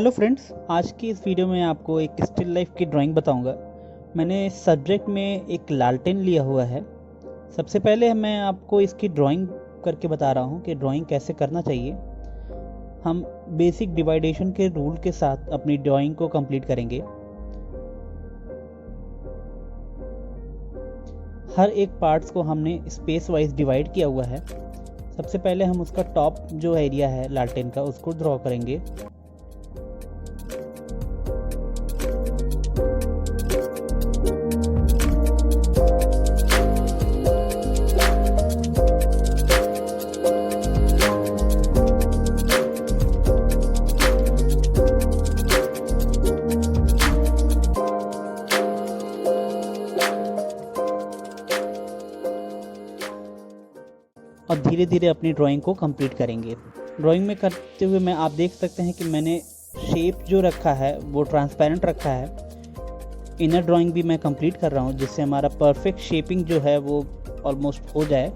Hello friends, आज की इस वीडियो में आपको एक स्टिल लाइफ की ड्राइंग बताऊंगा। मैंने सब्जेक्ट में एक लालटेन लिया हुआ है। सबसे पहले मैं आपको इसकी ड्राइंग करके बता रहा हूं कि ड्राइंग कैसे करना चाहिए। हम बेसिक डिवाइडेशन के रूल के साथ अपनी ड्राइंग को कंप्लीट करेंगे। हर एक पार्ट्स को हमने स्पेस वाइज डिवाइड किया हुआ है। सबसे पहले हम उसका टॉप जो एरिया है लालटेन का उसको ड्रॉ करेंगे। और धीरे धीरे अपनी ड्राइंग को कंप्लीट करेंगे। ड्राइंग में करते हुए आप देख सकते हैं कि मैंने शेप जो रखा है वो ट्रांसपेरेंट रखा है। इनर ड्राइंग भी मैं कंप्लीट कर रहा हूँ जिससे हमारा परफेक्ट शेपिंग जो है वो ऑलमोस्ट हो जाए।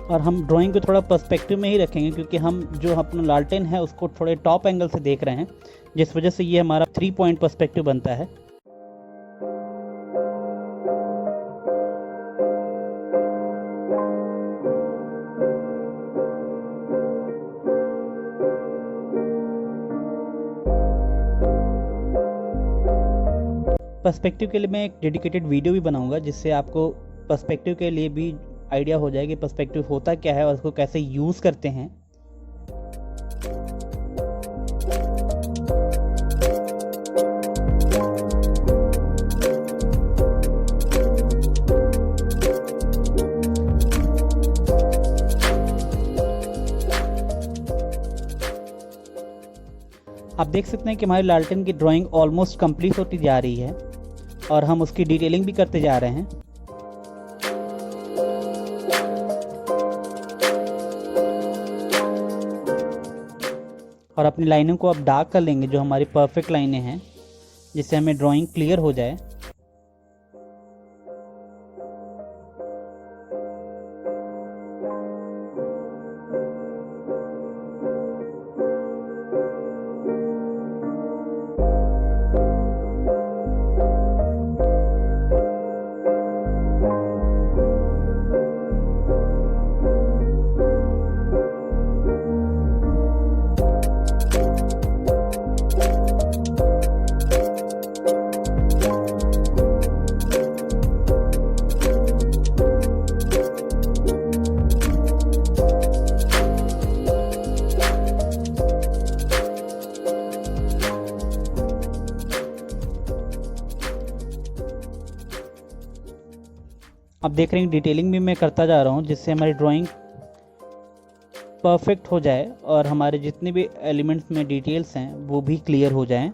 और हम ड्राइंग को थोड़ा पर्सपेक्टिव में ही रखेंगे क्योंकि हम जो अपना लालटेन है उसको थोड़े टॉप एंगल से देख रहे हैं, जिस वजह से ये हमारा 3 पॉइंट पर्सपेक्टिव बनता है। पर्सपेक्टिव के लिए मैं एक डेडिकेटेड वीडियो भी बनाऊंगा जिससे आपको पर्सपेक्टिव के लिए भी आइडिया हो जाए कि पर्सपेक्टिव होता क्या है और उसको कैसे यूज़ करते हैं। आप देख सकते हैं कि हमारी लालटेन की ड्राइंग ऑलमोस्ट कंप्लीट होती जा रही है और हम उसकी डिटेलिंग भी करते जा रहे हैं। और अपनी लाइनों को अब डार्क कर लेंगे जो हमारी परफेक्ट लाइनें हैं, जिससे हमें ड्राइंग क्लियर हो जाए। अब देख रहे हैं डिटेलिंग भी मैं करता जा रहा हूँ जिससे हमारी ड्राइंग परफेक्ट हो जाए और हमारे जितने भी एलिमेंट्स में डिटेल्स हैं वो भी क्लियर हो जाएं।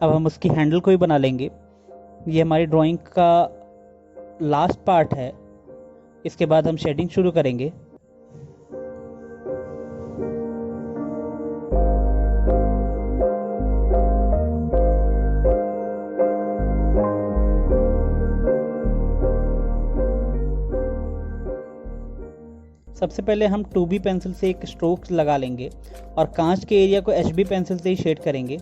अब हम उसकी हैंडल को भी बना लेंगे। ये हमारी ड्राइंग का लास्ट पार्ट है। इसके बाद हम शेडिंग शुरू करेंगे। सबसे पहले हम 2B पेंसिल से एक स्ट्रोक लगा लेंगे और कांच के एरिया को HB पेंसिल से ही शेड करेंगे।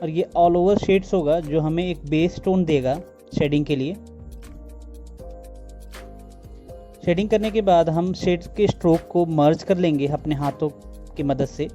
और ये ऑल ओवर शेड्स होगा जो हमें एक बेस टोन देगा शेडिंग के लिए। शेडिंग करने के बाद हम शेड्स के स्ट्रोक को मर्ज कर लेंगे अपने हाथों की मदद से।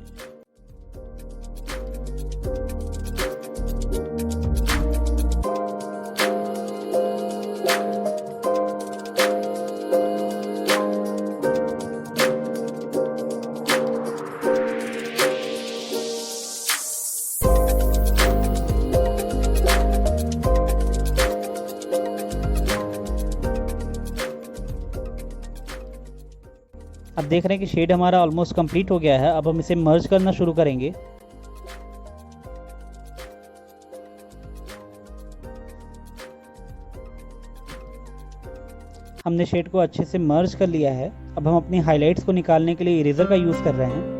अब देख रहे हैं कि शेड हमारा ऑलमोस्ट कंप्लीट हो गया है। अब हम इसे मर्ज करना शुरू करेंगे। हमने शेड को अच्छे से मर्ज कर लिया है। अब हम अपनी हाइलाइट्स को निकालने के लिए इरेजर का यूज़ कर रहे हैं।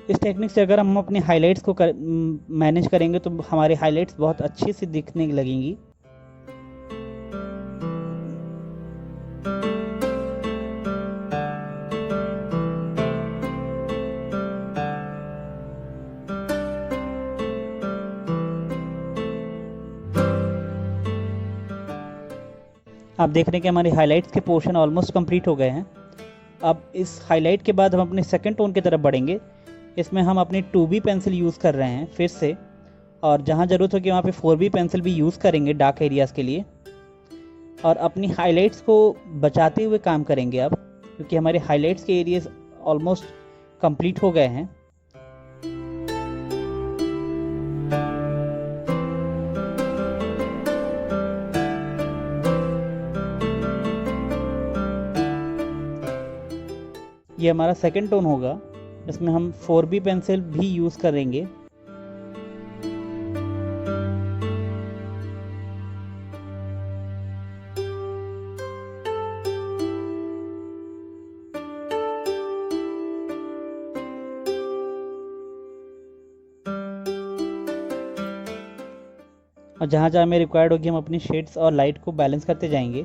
इस टेक्निक से अगर हम अपनी हाइलाइट्स को मैनेज करेंगे तो हमारी हाइलाइट्स बहुत अच्छी से दिखने लगेंगी। आप देख रहे हैं कि हमारी हाइलाइट्स के पोर्शन ऑलमोस्ट कंप्लीट हो गए हैं। अब इस हाइलाइट के बाद हम अपने सेकंड टोन की तरफ बढ़ेंगे। इसमें हम अपनी 2B पेंसिल यूज़ कर रहे हैं फिर से, और जहाँ ज़रूरत होगी वहाँ पे 4B पेंसिल भी यूज़ करेंगे डार्क एरियाज़ के लिए। और अपनी हाइलाइट्स को बचाते हुए काम करेंगे अब, क्योंकि हमारे हाइलाइट्स के एरियाज ऑलमोस्ट कंप्लीट हो गए हैं। ये हमारा सेकंड टोन होगा, इसमें हम 4B पेंसिल भी यूज़ करेंगे। और जहाँ जहाँ हमें रिक्वायर्ड होगी हम अपनी शेड्स और लाइट को बैलेंस करते जाएंगे।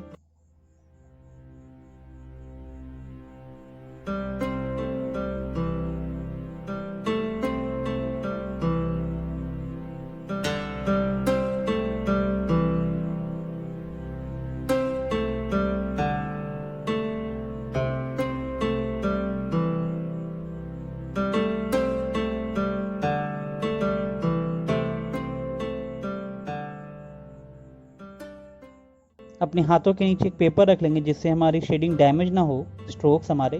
अपने हाथों के नीचे एक पेपर रख लेंगे जिससे हमारी शेडिंग डैमेज ना हो, स्ट्रोक्स हमारे।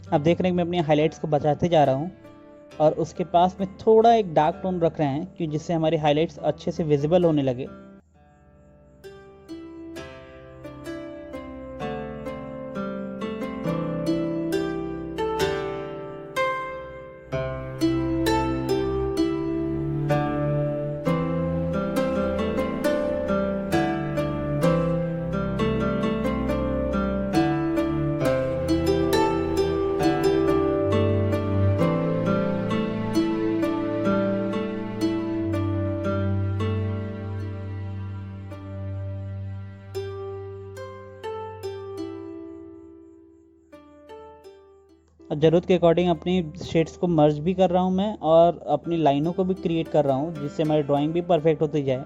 अब देख रहे हैं मैं अपनी हाइलाइट्स को बचाते जा रहा हूँ, और उसके पास में थोड़ा एक डार्क टोन रख रहे हैं कि जिससे हमारी हाइलाइट्स अच्छे से विजिबल होने लगे। और ज़रूरत के अकॉर्डिंग अपनी शेड्स को मर्ज भी कर रहा हूँ मैं, और अपनी लाइनों को भी क्रिएट कर रहा हूँ जिससे हमारी ड्राइंग भी परफेक्ट होती जाए।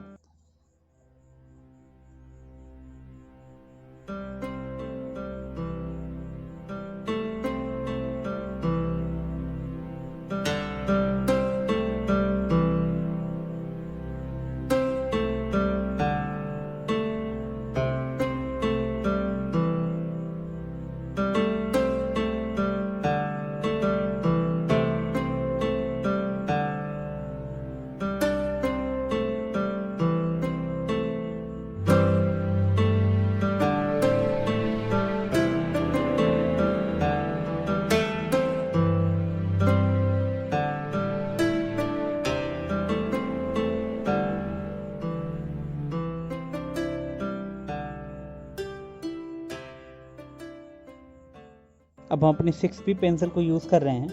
अब हम अपनी 6B पेंसिल को यूज़ कर रहे हैं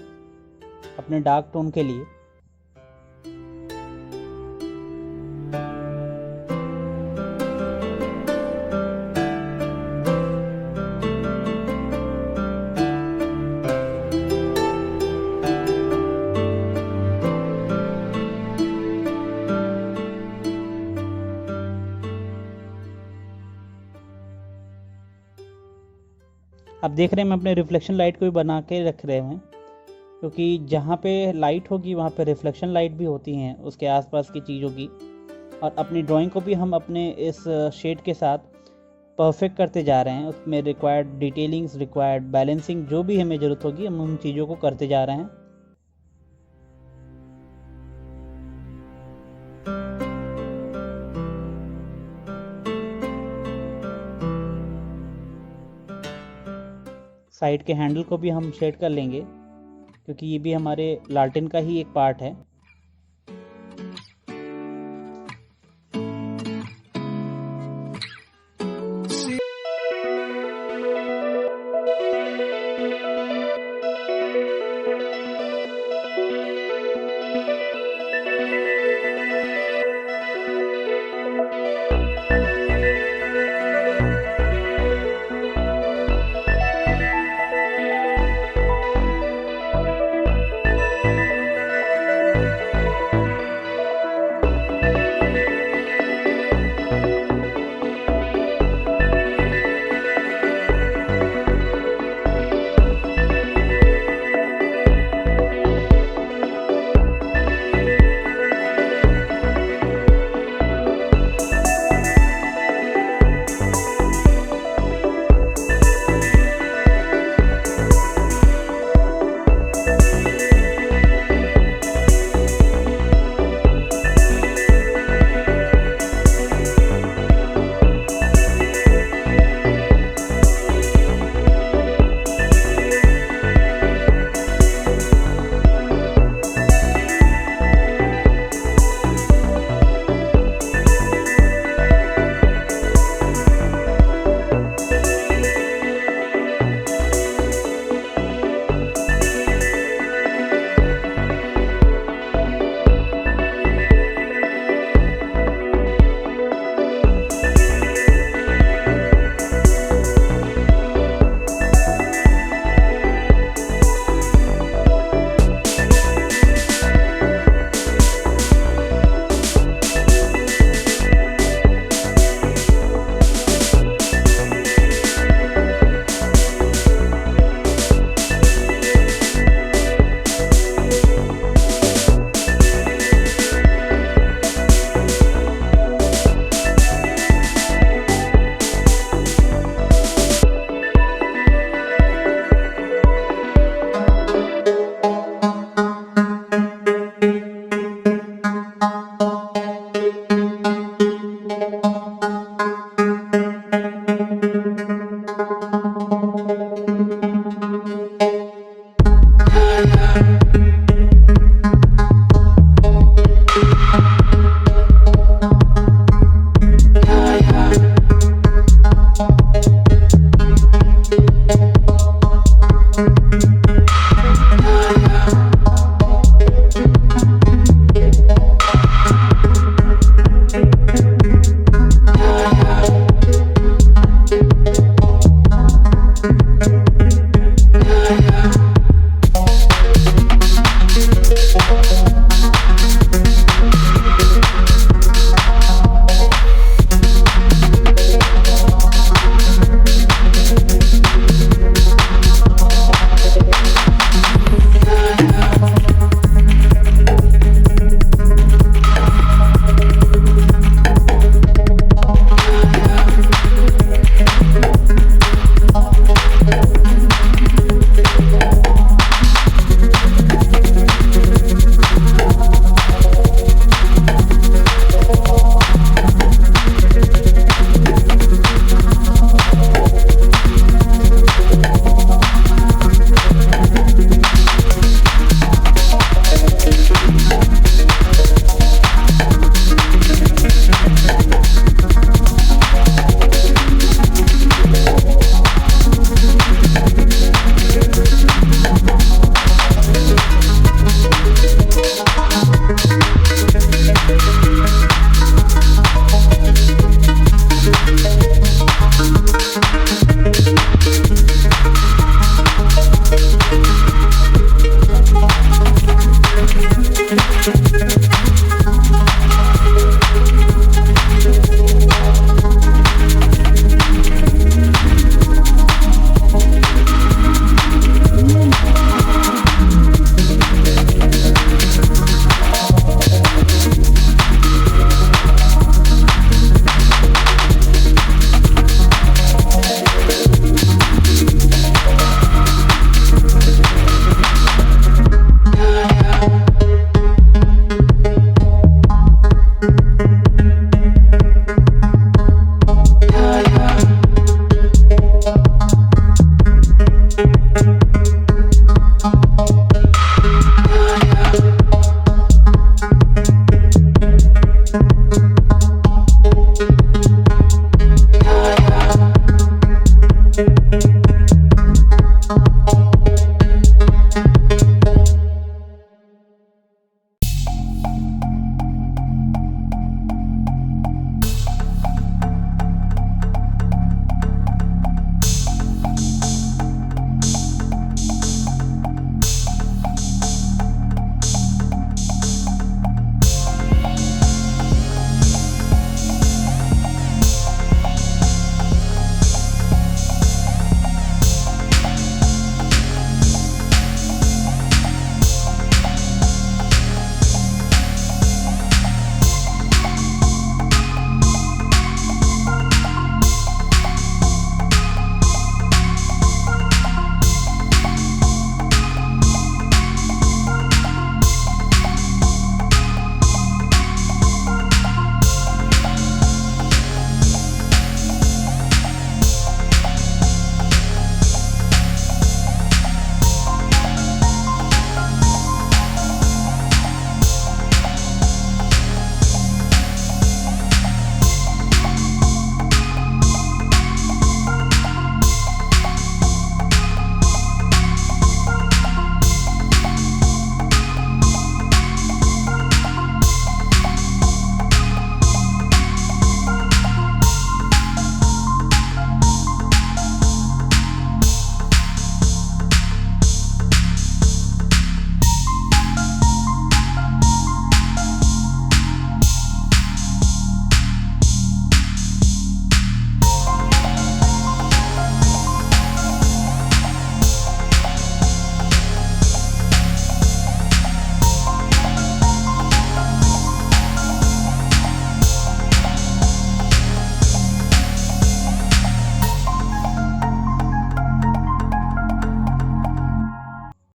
अपने डार्क टोन के लिए। आप देख रहे हैं मैं अपने रिफ्लेक्शन लाइट को भी बना के रख रहे हैं, क्योंकि जहाँ पे लाइट होगी वहाँ पे रिफ्लेक्शन लाइट भी होती हैं उसके आसपास की चीज़ों की। और अपनी ड्राइंग को भी हम अपने इस शेड के साथ परफेक्ट करते जा रहे हैं। उसमें रिक्वायर्ड डिटेलिंग्स, रिक्वायर्ड बैलेंसिंग जो भी हमें ज़रूरत होगी हम उन चीज़ों को करते जा रहे हैं। साइड के हैंडल को भी हम शेड कर लेंगे, क्योंकि ये भी हमारे लालटेन का ही एक पार्ट है।